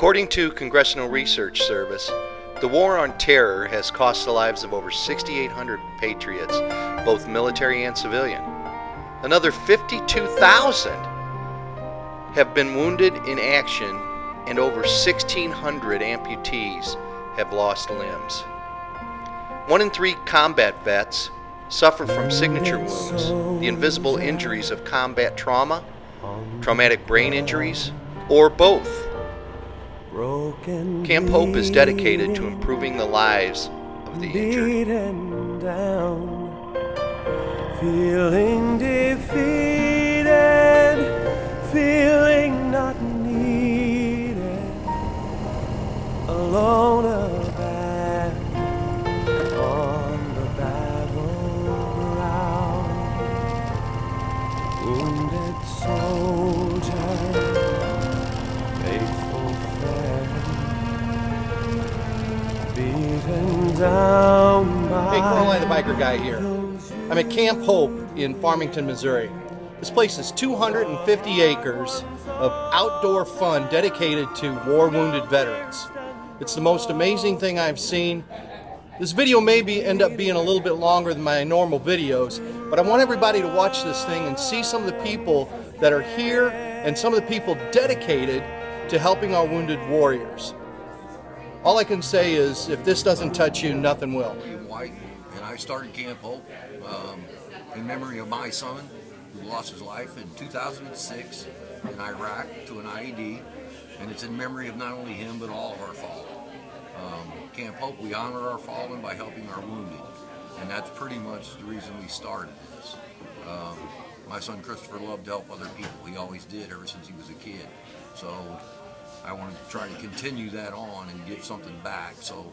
According to Congressional Research Service, the War on Terror has cost the lives of over 6,800 patriots, both military and civilian. Another 52,000 have been wounded in action, and over 1,600 amputees have lost limbs. 1 in 3 combat vets suffer from signature wounds, the invisible injuries of combat trauma, traumatic brain injuries, or both. Camp Hope is dedicated to improving the lives of the injured. Feeling defeated, feeling not needed, alone abandoned on the battleground, wounded soldier, faithful friend, beaten down by... Hey, Cornline the Biker Guy here. I'm at Camp Hope in Farmington, Missouri. This place is 250 acres of outdoor fun dedicated to war-wounded veterans. It's the most amazing thing I've seen. This video may end up being a little bit longer than my normal videos, but I want everybody to watch this thing and see some of the people that are here and some of the people dedicated to helping our wounded warriors. All I can say is, if this doesn't touch you, nothing will. And I started Camp Hope in memory of my son who lost his life in 2006 in Iraq to an IED, and it's in memory of not only him but all of our fallen. Camp Hope, we honor our fallen by helping our wounded, and that's pretty much the reason we started this. My son Christopher loved to help other people. He always did ever since he was a kid. So I wanted to try to continue that on and give something back. So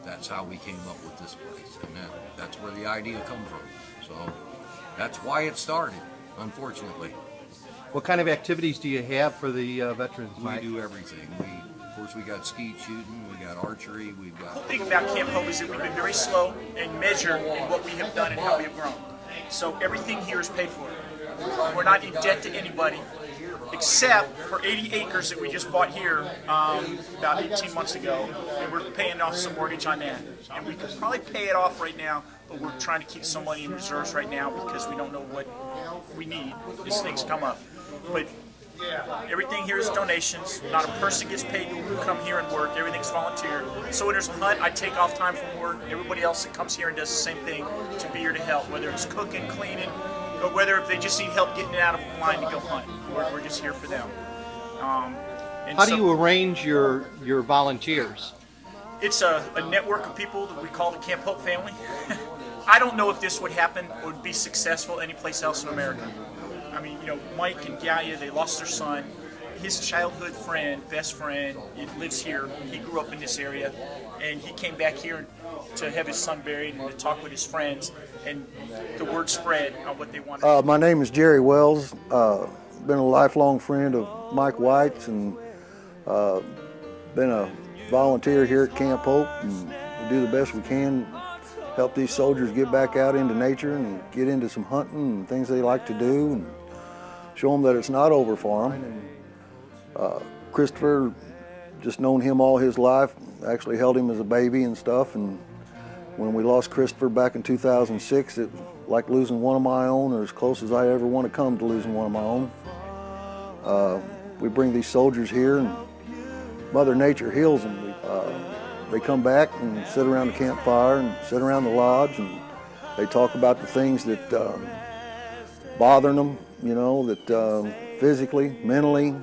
that's how we came up with this place, and that's where the idea come from. So that's why it started, unfortunately. What kind of activities do you have for the veterans, Mike? We do everything. Of course, we got skeet shooting, we got archery, we've got... The thing about Camp Hope is that we've been very slow and measured in what we have done and how we have grown. So everything here is paid for. We're not in debt to anybody, except for 80 acres that we just bought here about 18 months ago, and we're paying off some mortgage on that. And we could probably pay it off right now, but we're trying to keep some money in reserves right now because we don't know what we need as things come up. But everything here is donations. Not a person gets paid to come here and work. Everything's volunteer. So when there's a hunt, I take off time from work. Everybody else that comes here and does the same thing to be here to help, whether it's cooking, cleaning, or whether if they just need help getting out of line to go hunt. We're just here for them. How do you arrange your volunteers? It's a network of people that we call the Camp Hope family. I don't know if this would happen or would be successful anyplace else in America. I mean, you know, Mike and Gaia, they lost their son. His childhood friend, best friend, lives here. He grew up in this area, and he came back here to have his son buried and to talk with his friends, and the word spread on what they wanted. My name is Jerry Wells. Been a lifelong friend of Mike White's, and been a volunteer here at Camp Hope, and we do the best we can, help these soldiers get back out into nature and get into some hunting and things they like to do, and show them that it's not over for them. Christopher, just known him all his life, actually held him as a baby and stuff, and when we lost Christopher back in 2006, it was like losing one of my own, or as close as I ever want to come to losing one of my own. We bring these soldiers here, and Mother Nature heals them. They come back and sit around the campfire and sit around the lodge, and they talk about the things that bother them, you know, that physically, mentally,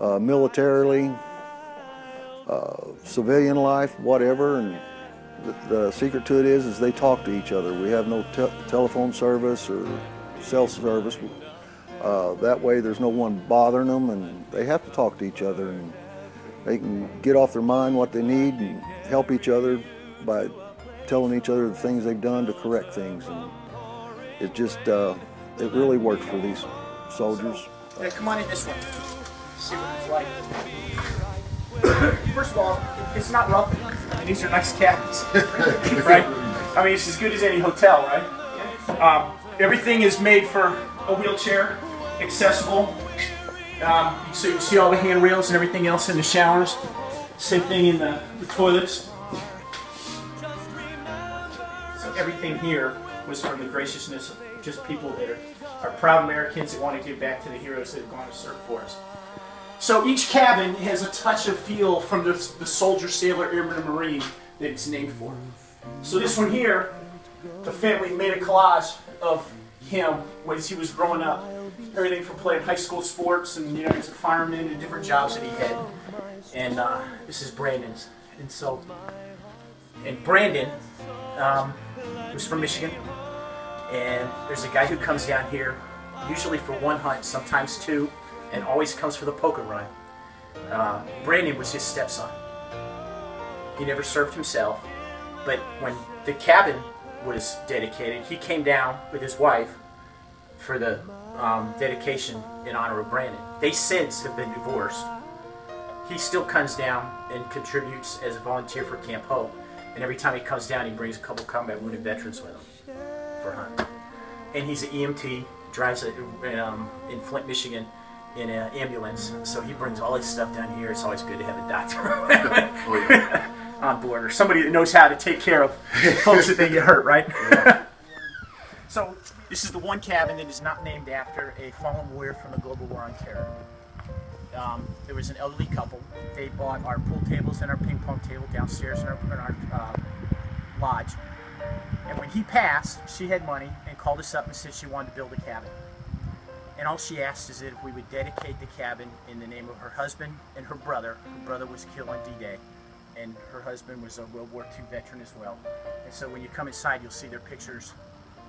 militarily, civilian life, whatever. And the secret to it is they talk to each other. We have no telephone service or cell service. That way there's no one bothering them, and they have to talk to each other, and they can get off their mind what they need and help each other by telling each other the things they've done to correct things. And it just, it really works for these soldiers. Yeah, come on in this one. See what it's like. First of all, it's not rough. And these are nice cabins, right? I mean, it's as good as any hotel, right? Everything is made for a wheelchair, accessible. So you see all the handrails and everything else in the showers. Same thing in the toilets. So everything here was from the graciousness of just people that are proud Americans that want to give back to the heroes that have gone to serve for us. So each cabin has a touch of feel from the soldier, sailor, airman, and marine that it's named for. So this one here, the family made a collage of him when he was growing up. Everything from playing high school sports and, he was a fireman and different jobs that he had. And this is Brandon's. And Brandon was from Michigan. And there's a guy who comes down here, usually for one hunt, sometimes two, and always comes for the poker run. Brandon was his stepson. He never served himself, but when the cabin was dedicated, he came down with his wife for the dedication in honor of Brandon. They since have been divorced. He still comes down and contributes as a volunteer for Camp Hope, and every time he comes down, he brings a couple combat wounded veterans with him for hunt. And he's an EMT, drives in Flint, Michigan, in an ambulance, so he brings all his stuff down here. It's always good to have a doctor on board, or somebody that knows how to take care of folks that they get hurt, right? Yeah. So this is the one cabin that is not named after a fallen warrior from the global war on terror. There was an elderly couple. They bought our pool tables and our ping pong table downstairs in our lodge. And when he passed, she had money and called us up and said she wanted to build a cabin. And all she asked is that if we would dedicate the cabin in the name of her husband and her brother. Her brother was killed on D-Day, and her husband was a World War II veteran as well. And so when you come inside, you'll see their pictures.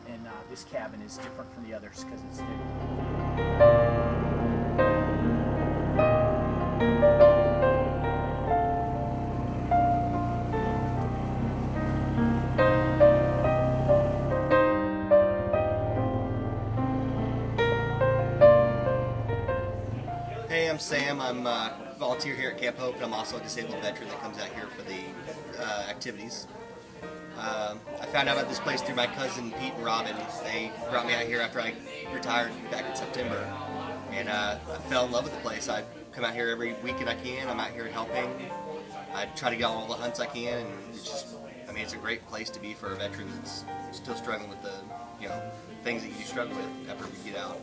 And this cabin is different from the others because it's new. Hey, I'm Sam. I'm a volunteer here at Camp Hope, and I'm also a disabled veteran that comes out here for the activities. I found out about this place through my cousin Pete and Robin. They brought me out here after I retired back in September, and I fell in love with the place. I come out here every weekend I can. I'm out here helping. I try to get on all the hunts I can, and it's just, it's a great place to be for a veteran that's still struggling with the, things that you struggle with after we get out.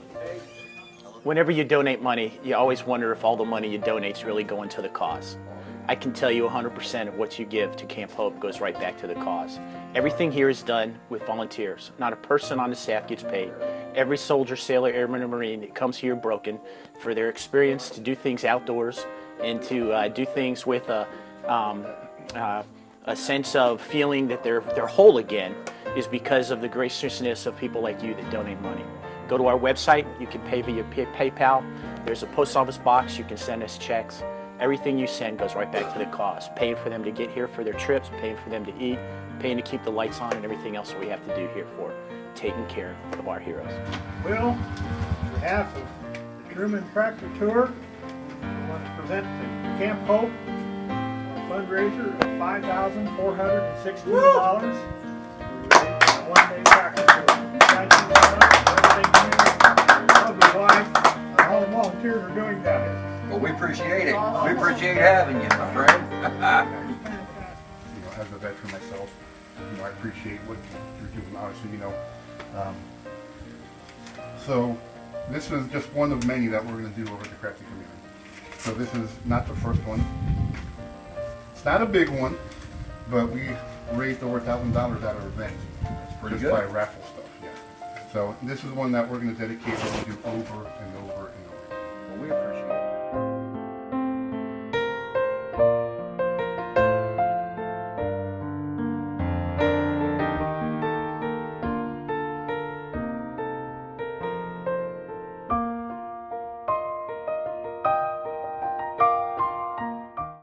Whenever you donate money, you always wonder if all the money you donate is really going to the cause. I can tell you 100% of what you give to Camp Hope goes right back to the cause. Everything here is done with volunteers. Not a person on the staff gets paid. Every soldier, sailor, airman, and marine that comes here broken for their experience to do things outdoors and to do things with a sense of feeling that they're whole again is because of the graciousness of people like you that donate money. Go to our website. You can pay via PayPal. There's a post office box. You can send us checks. Everything you send goes right back to the cause. Paying for them to get here for their trips, paying for them to eat, paying to keep the lights on, and everything else that we have to do here for taking care of our heroes. Well, on behalf of the Truman Tractor Tour, I want to present to Camp Hope a fundraiser of $5,416 for a one-day tractor tour. Thank you very much for everything you, your wife, and all the volunteers are doing down here. Well, we appreciate it. We appreciate having you, my friend. As a veteran myself, I appreciate what you're doing, obviously, So this is just one of many that we're going to do over at the Crafty Community. So this is not the first one. It's not a big one, but we raised over $1,000 out of events just good. by raffle stuff. Yeah. So this is one that we're going to dedicate and do over and over and over. Well, we appreciate it.